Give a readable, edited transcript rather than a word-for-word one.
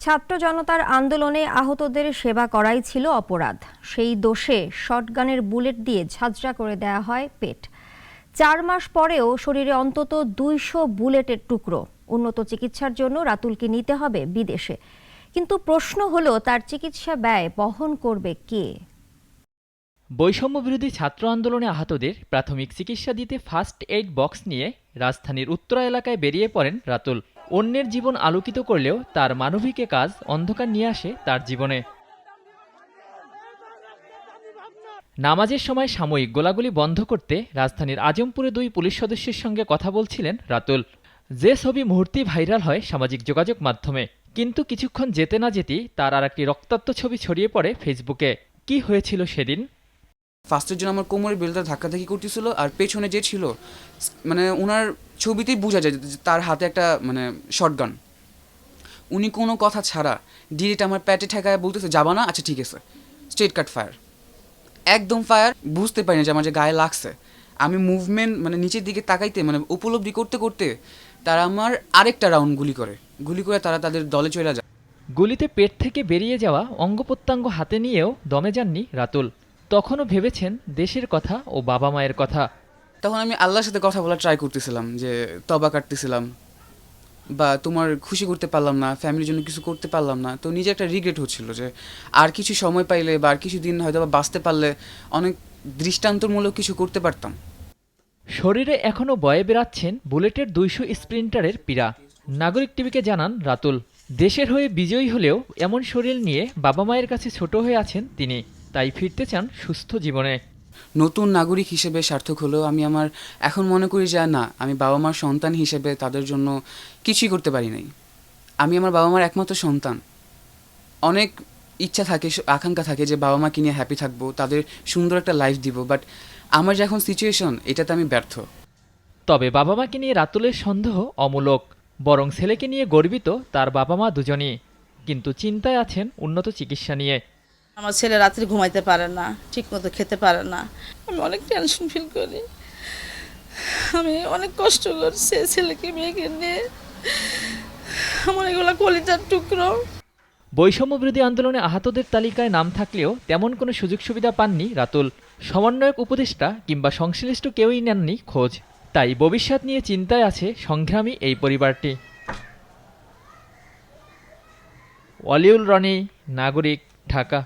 ছাত্র জনতার আন্দোলনে আহতদের সেবা করাই ছিল অপরাধ। সেই দোষে শটগানের বুলেট দিয়ে ঝাঁঝরা করে দেয়া হয় পেট। 4 মাস পরেও শরীরে অন্তত 200 বুলেটের টুকরো। উন্নত চিকিৎসার জন্য রাতুলকে নিতে হবে বিদেশে। কিন্তু প্রশ্ন হলো, তার চিকিৎসা ব্যয় বহন করবে কে? বৈষম্য বিরোধী ছাত্র আন্দোলনে আহতদের প্রাথমিক চিকিৎসা দিতে ফার্স্ট এইড বক্স নিয়ে রাজধানীর উত্তরা এলাকায় বেরিয়ে পড়েন রাতুল। অন্যের জীবন আলোকিত করলেও তার মানবিক কাজ অন্ধকার নিয়ে আসে তার জীবনে। নামাজের সময় সাময়িক গোলাগুলি বন্ধ করতে রাজধানীর আজমপুরে 2 পুলিশ সদস্যের সঙ্গে কথা বলছিলেন রাতুল। যে ছবি মুহূর্তেই ভাইরাল হয় সামাজিক যোগাযোগ মাধ্যমে। কিন্তু কিছুক্ষণ যেতে না যেতেই তার আরেকটি রক্তাক্ত ছবি ছড়িয়ে পড়ে ফেসবুকে। কি হয়েছিল সেদিন? ফার্স্টের জন্য আমার কোমরের বেলটা ধাক্কাধাক্কি করতেছিল, আর পেছনে যে ছিল মানে ওনার ছবিতেই বোঝা যায় যে তার হাতে একটা শটগান। উনি কোনো কথা ছাড়া ডিরেক্ট আমার প্যাটে ঠেকায় বলতেছে, যাবা না? আচ্ছা ঠিক আছে। স্ট্রেট কাট ফায়ার, একদম ফায়ার। বুঝতে পারিনি যে আমার যে গায়ে লাগছে। আমি মুভমেন্ট নিচের দিকে তাকাইতে উপলব্ধি করতে করতে তারা আমার আরেকটা রাউন্ড গুলি করে তারা তাদের দলে চলে যায়। গুলিতে পেট থেকে বেরিয়ে যাওয়া অঙ্গ প্রত্যঙ্গ হাতে নিয়েও দমে যাননি রাতুল। তখনও ভেবেছেন দেশের কথা ও বাবা মায়ের কথা। তখন আমি আল্লাহর সাথে কথা বলা ট্রাই করতেছিলাম, যে তবা কাটতেছিলাম, বা তোমার খুশি করতে পারলাম না, ফ্যামিলির জন্য কিছু করতে পারলাম না। তো নিজে একটা রিগ্রেট হচ্ছিল যে আর কিছু সময় পাইলে বা আর কিছু দিন হয়তো বা বাঁচতে পারলে অনেক দৃষ্টান্তমূলক কিছু করতে পারতাম। শরীরে এখনও বয়ে বেড়াচ্ছেন বুলেটের 200 স্প্রিন্টারের পীড়া। নাগরিক টিভিকে জানান রাতুল, দেশের হয়ে বিজয়ী হলেও এমন শরীর নিয়ে বাবা মায়ের কাছে ছোট হয়ে আছেন তিনি। তাই ফিরতে চান সুস্থ জীবনে। নতুন নাগরিক হিসেবে সার্থক হলেও আমি এখন মনে করি যে না, আমি বাবা মার সন্তান হিসেবে তাদের জন্য কিছুই করতে পারি নাই। আমি আমার বাবা মার একমাত্র সন্তান। অনেক ইচ্ছা থাকে, আকাঙ্ক্ষা থাকে যে বাবা মাকে নিয়ে হ্যাপি থাকবো, তাদের সুন্দর একটা লাইফ দিব, বাট আমার যে এখন সিচুয়েশন, এটাতে আমি ব্যর্থ। তবে বাবা মাকে নিয়ে রাতুলের সন্দেহ অমূলক। বরং ছেলেকে নিয়ে গর্বিত তার বাবা মা দুজনই। কিন্তু চিন্তায় আছেন উন্নত চিকিৎসা নিয়ে। আমার ছেলে রাত্রে ঘুমাইতে পারে না, ঠিকমতো খেতে পারে না। আমি অনেক টেনশন ফিল করি। আমি অনেক কষ্ট করছি ছেলেকে মেয়েকে নিয়ে। আমার এগুলো কলিজার টুকরো। বৈষম্য বিরোধী আন্দোলনে আহতদের তালিকায় নাম থাকলেও তেমন কোনো সুযোগ সুবিধা পাননি রাতুল। সমন্বয়ক, উপদেষ্টা কিংবা সংশ্লিষ্ট কেউই নেননি খোঁজ। তাই ভবিষ্যৎ নিয়ে চিন্তায় আছে সংগ্রামী এই পরিবারটি। ওয়ালিউল রনি, নাগরিক, ঢাকা।